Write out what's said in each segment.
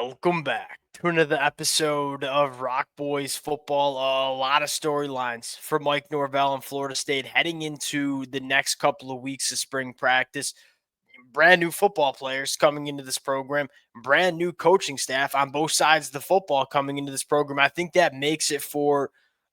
Welcome back to another episode of Rock Boys Football. A lot of storylines for Mike Norvell and Florida State heading into the next couple of weeks of spring practice. Brand new football players coming into this program, brand new coaching staff on both sides of the football coming into this program. I think that makes it for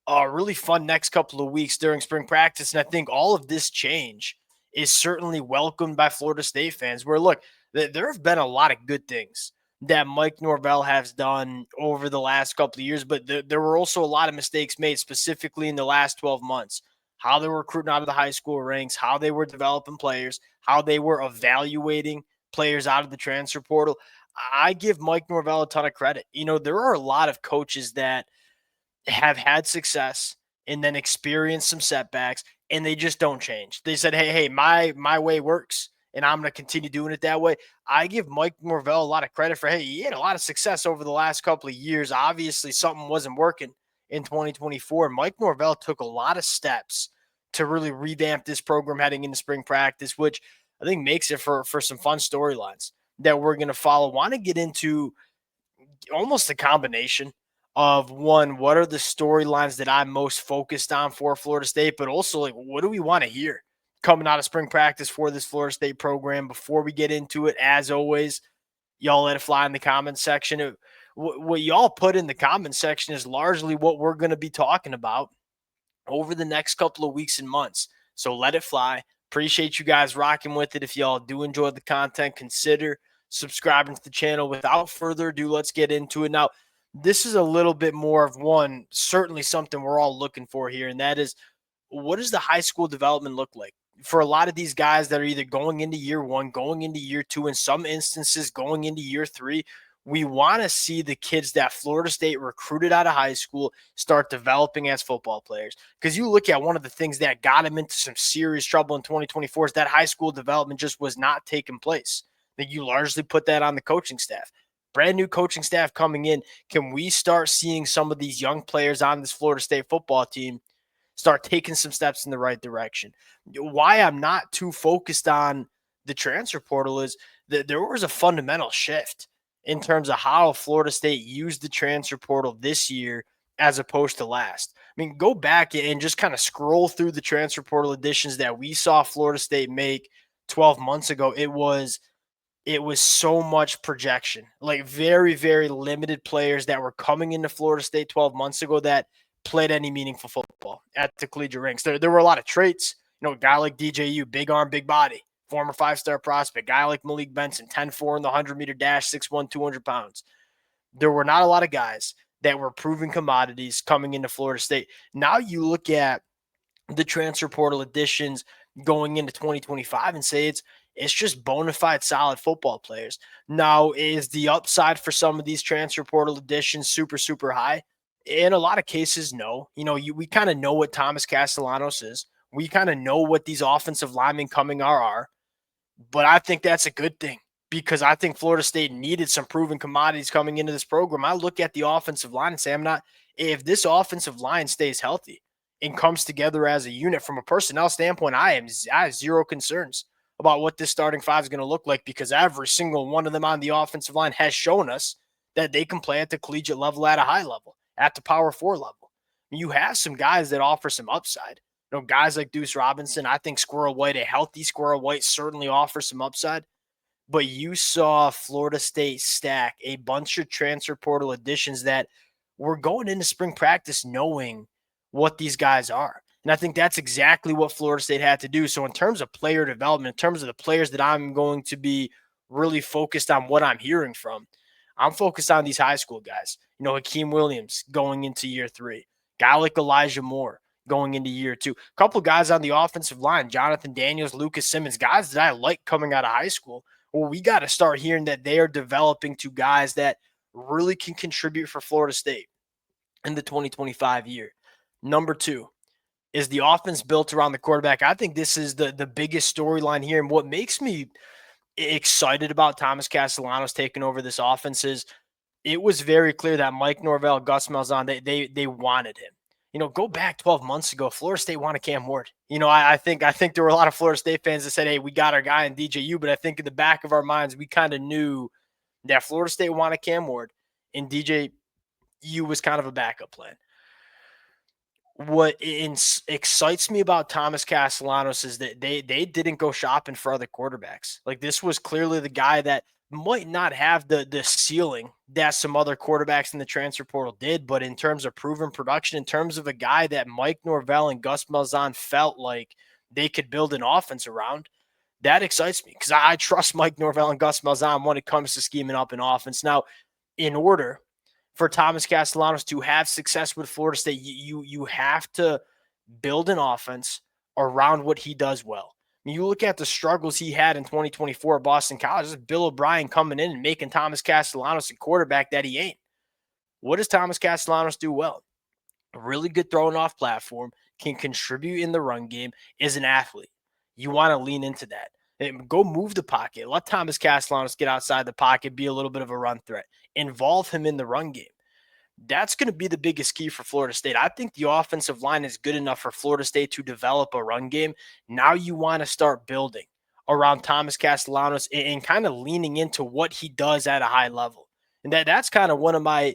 a really fun next couple of weeks during spring practice. And I think all of this change is certainly welcomed by Florida State fans. Where, look, there have been a lot of good things that Mike Norvell has done over the last couple of years, but there were also a lot of mistakes made, specifically in the last 12 months. How they were recruiting out of the high school ranks, how they were developing players, how they were evaluating players out of the transfer portal. I give Mike Norvell a ton of credit. There are a lot of coaches that have had success and then experienced some setbacks and they just don't change. They said, hey, my way works and I'm going to continue doing it that way. I give Mike Norvell a lot of credit for, hey, he had a lot of success over the last couple of years. Obviously, something wasn't working in 2024. Mike Norvell took a lot of steps to really revamp this program heading into spring practice, which I think makes it for some fun storylines that we're going to follow. Want to get into almost a combination of one, what are the storylines that I'm most focused on for Florida State, but also like what do we want to hear coming out of spring practice for this Florida State program? Before we get into it, as always, y'all let it fly in the comments section. What y'all put in the comment section is largely what we're going to be talking about over the next couple of weeks and months. So let it fly. Appreciate you guys rocking with it. If y'all do enjoy the content, consider subscribing to the channel. Without further ado, let's get into it. Now, this is a little bit more of one, certainly something we're all looking for here, and that is, what does the high school development look like for a lot of these guys that are either going into year one, going into year two, in some instances going into year three? We want to see the kids that Florida State recruited out of high school start developing as football players. Because you look at one of the things that got him into some serious trouble in 2024 is that high school development just was not taking place. I think you largely put that on the coaching staff. Brand new coaching staff coming in. Can we start seeing some of these young players on this Florida State football team start taking some steps in the right direction? Why I'm not too focused on the transfer portal is that there was a fundamental shift in terms of how Florida State used the transfer portal this year as opposed to last. I mean, go back and just kind of scroll through the transfer portal additions that we saw Florida State make 12 months ago. It was so much projection, like very, very limited players that were coming into Florida State 12 months ago that played any meaningful football at the collegiate ranks. There were a lot of traits, a guy like DJU, big arm, big body, former five-star prospect, guy like Malik Benson, 10-4 in the 100-meter dash, 6'1", 200 pounds. There were not a lot of guys that were proven commodities coming into Florida State. Now you look at the transfer portal additions going into 2025 and say it's just bona fide solid football players. Now, is the upside for some of these transfer portal additions super, super high? In a lot of cases, no. We kind of know what Thomas Castellanos is. We kind of know what these offensive linemen coming are. But I think that's a good thing because I think Florida State needed some proven commodities coming into this program. I look at the offensive line and say, if this offensive line stays healthy and comes together as a unit from a personnel standpoint, I have zero concerns about what this starting five is going to look like because every single one of them on the offensive line has shown us that they can play at the collegiate level, at a high level, at the Power 4 level. You have some guys that offer some upside. Guys like Deuce Robinson, I think Squirrel White, a healthy Squirrel White, certainly offers some upside. But you saw Florida State stack a bunch of transfer portal additions that were going into spring practice knowing what these guys are. And I think that's exactly what Florida State had to do. So in terms of player development, in terms of the players that I'm going to be really focused on what I'm hearing from, I'm focused on these high school guys. Hakeem Williams going into year three. Guy like Elijah Moore going into year two. A couple guys on the offensive line, Jonathan Daniels, Lucas Simmons, guys that I like coming out of high school. Well, we got to start hearing that they are developing to guys that really can contribute for Florida State in the 2025 year. Number two, is the offense built around the quarterback? I think this is the biggest storyline here. And what makes me excited about Thomas Castellanos taking over this offense is it was very clear that Mike Norvell, Gus Malzahn, they wanted him. Go back 12 months ago, Florida State wanted Cam Ward. I think there were a lot of Florida State fans that said, hey, we got our guy in DJU, but I think in the back of our minds, we kind of knew that Florida State wanted Cam Ward, and DJU was kind of a backup plan. What excites me about Thomas Castellanos is that they didn't go shopping for other quarterbacks. Like, this was clearly the guy that might not have the ceiling that some other quarterbacks in the transfer portal did, but in terms of proven production, in terms of a guy that Mike Norvell and Gus Malzahn felt like they could build an offense around, that excites me because I trust Mike Norvell and Gus Malzahn when it comes to scheming up an offense. Now, in order for Thomas Castellanos to have success with Florida State, you have to build an offense around what he does well. I mean, you look at the struggles he had in 2024 at Boston College. This is Bill O'Brien coming in and making Thomas Castellanos a quarterback that he ain't. What does Thomas Castellanos do well? A really good throwing off platform, can contribute in the run game, is an athlete. You want to lean into that. Go move the pocket. Let Thomas Castellanos get outside the pocket, be a little bit of a run threat. Involve him in the run game. That's going to be the biggest key for Florida State. I think the offensive line is good enough for Florida State to develop a run game. Now you want to start building around Thomas Castellanos and kind of leaning into what he does at a high level. And that's kind of one of my,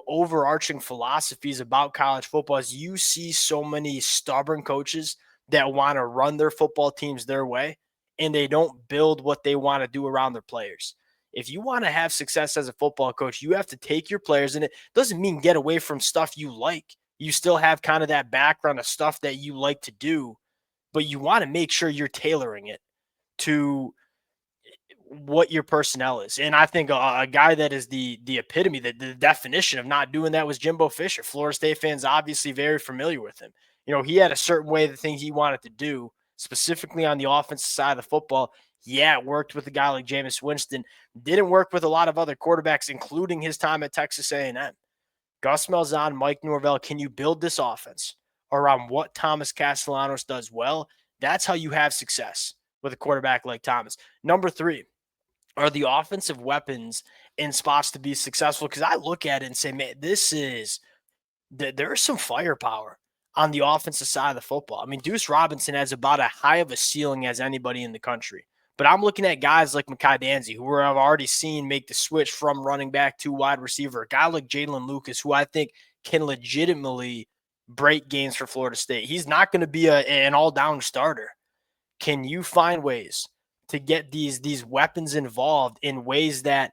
overarching philosophies about college football is you see so many stubborn coaches that want to run their football teams their way, and they don't build what they want to do around their players. If you want to have success as a football coach, you have to take your players, and it doesn't mean get away from stuff you like. You still have kind of that background of stuff that you like to do, but you want to make sure you're tailoring it to what your personnel is. And I think a guy that is the epitome, the definition of not doing that was Jimbo Fisher. Florida State fans obviously very familiar with him. He had a certain way, the things he wanted to do, specifically on the offensive side of the football. Yeah, it worked with a guy like Jameis Winston. Didn't work with a lot of other quarterbacks, including his time at Texas A&M. Gus Malzahn, Mike Norvell, can you build this offense around what Thomas Castellanos does well? That's how you have success with a quarterback like Thomas. Number 3 are the offensive weapons in spots to be successful, because I look at it and say, man, there's some firepower on the offensive side of the football. I mean, Deuce Robinson has about as high of a ceiling as anybody in the country. But I'm looking at guys like Mekhi Danzy, who I've already seen make the switch from running back to wide receiver. A guy like Jalen Lucas, who I think can legitimately break games for Florida State. He's not going to be an all-down starter. Can you find ways to get these weapons involved in ways that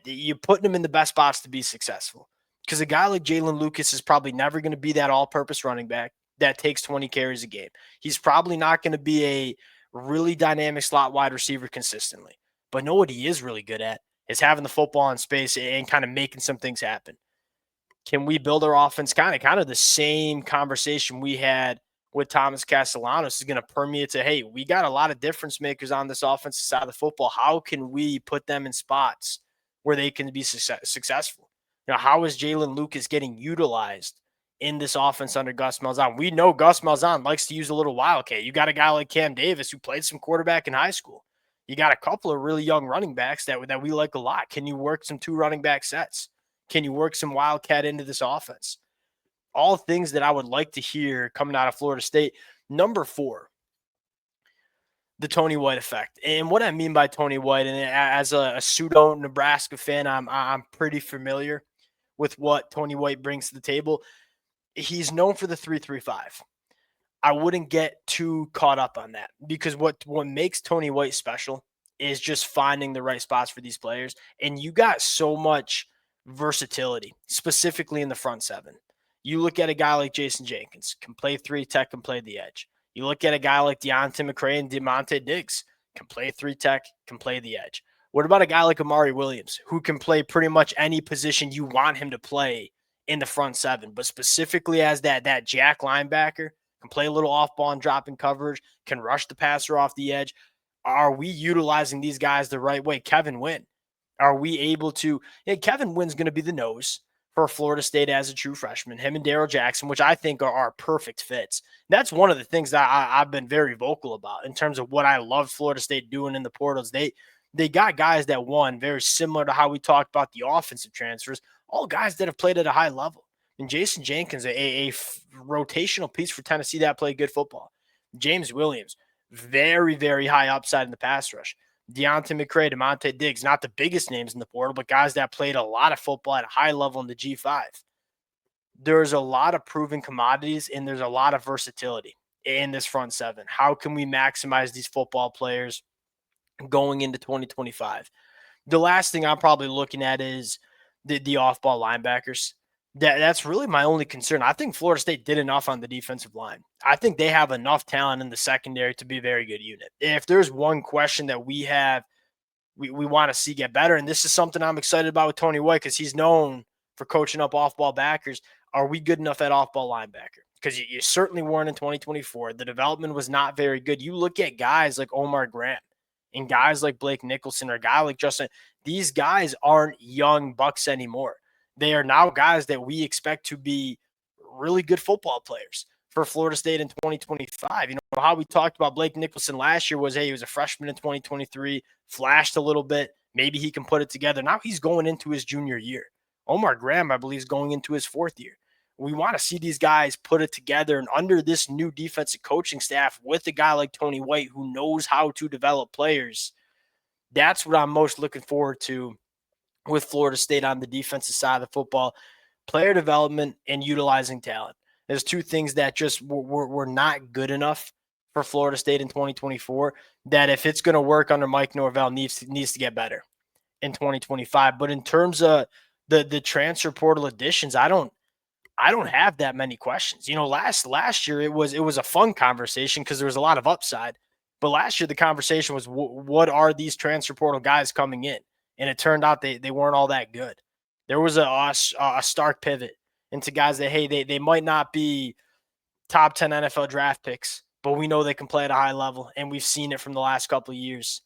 you're putting them in the best spots to be successful? Because a guy like Jalen Lucas is probably never going to be that all-purpose running back that takes 20 carries a game. He's probably not going to be a really dynamic slot wide receiver consistently. But know what he is really good at is having the football in space and kind of making some things happen. Can we build our offense kind of the same conversation we had with Thomas Castellanos is going to permeate to, hey, we got a lot of difference makers on this offensive side of the football. How can we put them in spots where they can be successful? How is Jalen Lucas getting utilized in this offense under Gus Malzahn? We know Gus Malzahn likes to use a little wildcat. You got a guy like Cam Davis who played some quarterback in high school. You got a couple of really young running backs that we like a lot. Can you work some 2 running back sets? Can you work some wildcat into this offense? All things that I would like to hear coming out of Florida State. Number 4, the Tony White effect. And what I mean by Tony White, and as a pseudo Nebraska fan, I'm pretty familiar with what Tony White brings to the table. He's known for the 3-3-5. I wouldn't get too caught up on that, because what makes Tony White special is just finding the right spots for these players. And you got so much versatility, specifically in the front 7. You look at a guy like Jason Jenkins, can play 3 tech, can play the edge. You look at a guy like Deontay McCray and Demonte Diggs, can play 3 tech, can play the edge. What about a guy like Amari Williams, who can play pretty much any position you want him to play in the front 7, but specifically as that jack linebacker, can play a little off-ball and drop in coverage, can rush the passer off the edge? Are we utilizing these guys the right way? Kevin Wynn, are we able to – Kevin Wynn's going to be the nose for Florida State as a true freshman. Him and Darrell Jackson, which I think are perfect fits. That's one of the things that I've been very vocal about in terms of what I love Florida State doing in the portals. They got guys that won, very similar to how we talked about the offensive transfers, all guys that have played at a high level. And Jason Jenkins, a rotational piece for Tennessee that played good football. James Williams, very, very high upside in the pass rush. Deontay McCray, Demonte Diggs, not the biggest names in the portal, but guys that played a lot of football at a high level in the G5. There's a lot of proven commodities and there's a lot of versatility in this front seven. How can we maximize these football players going into 2025? The last thing I'm probably looking at is the off-ball linebackers. That's really my only concern. I think Florida State did enough on the defensive line. I think they have enough talent in the secondary to be a very good unit. If there's one question that we want to see get better, and this is something I'm excited about with Tony White because he's known for coaching up off-ball backers. Are we good enough at off-ball linebacker? Because you certainly weren't in 2024. The development was not very good. You look at guys like Omar Grant and guys like Blake Nicholson or a guy like Justin. These guys aren't young bucks anymore. They are now guys that we expect to be really good football players for Florida State in 2025. You know, how we talked about Blake Nicholson last year was, hey, he was a freshman in 2023, flashed a little bit. Maybe he can put it together. Now he's going into his junior year. Omar Graham, I believe, is going into his fourth year. We want to see these guys put it together. And under this new defensive coaching staff with a guy like Tony White who knows how to develop players, that's what I'm most looking forward to with Florida State on the defensive side of the football. Player development and utilizing talent. There's two things that just were not good enough for Florida State in 2024 that if it's going to work under Mike Norvell needs to get better in 2025. But in terms of the transfer portal additions, I don't have that many questions. You know, last year it was a fun conversation because there was a lot of upside. But last year the conversation was what are these transfer portal guys coming in? And it turned out they weren't all that good. There was a stark pivot into guys that, hey, they might not be top 10 NFL draft picks, but we know they can play at a high level, and we've seen it from the last couple of years.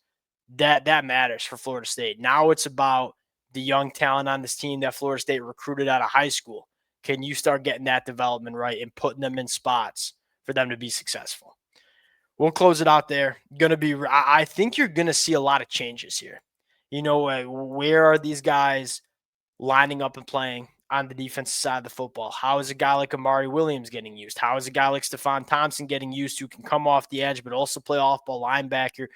That matters for Florida State. Now it's about the young talent on this team that Florida State recruited out of high school. Can you start getting that development right and putting them in spots for them to be successful? We'll close it out there. I think you're going to see a lot of changes here. You know, where are these guys lining up and playing on the defensive side of the football? How is a guy like Amari Williams getting used? How is a guy like Stephon Thompson getting used who can come off the edge but also play off-ball linebacker?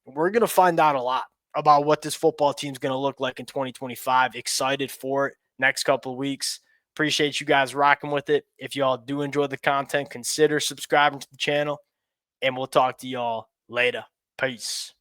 We're going to find out a lot about what this football team is going to look like in 2025. Excited for it next couple of weeks. Appreciate you guys rocking with it. If y'all do enjoy the content, consider subscribing to the channel, and we'll talk to y'all later. Peace.